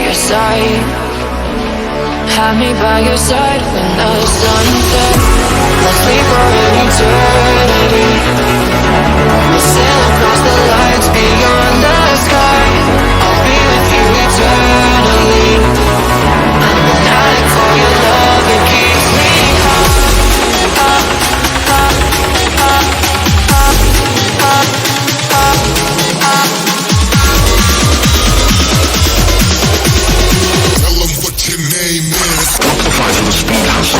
your side. Have me by your side when the sun's set. Let's leave for an eternity. We'll sail across the lights beyond the sky. I'll be with you eternally. I'm an addict for your love, it keeps me high. Tell them what your name is. Amplify to the speed house.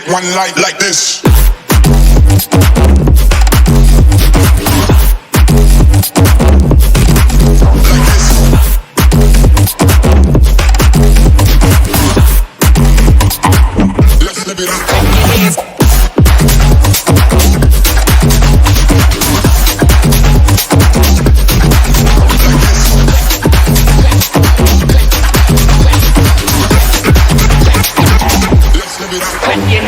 One light like this. Let's live it up. When you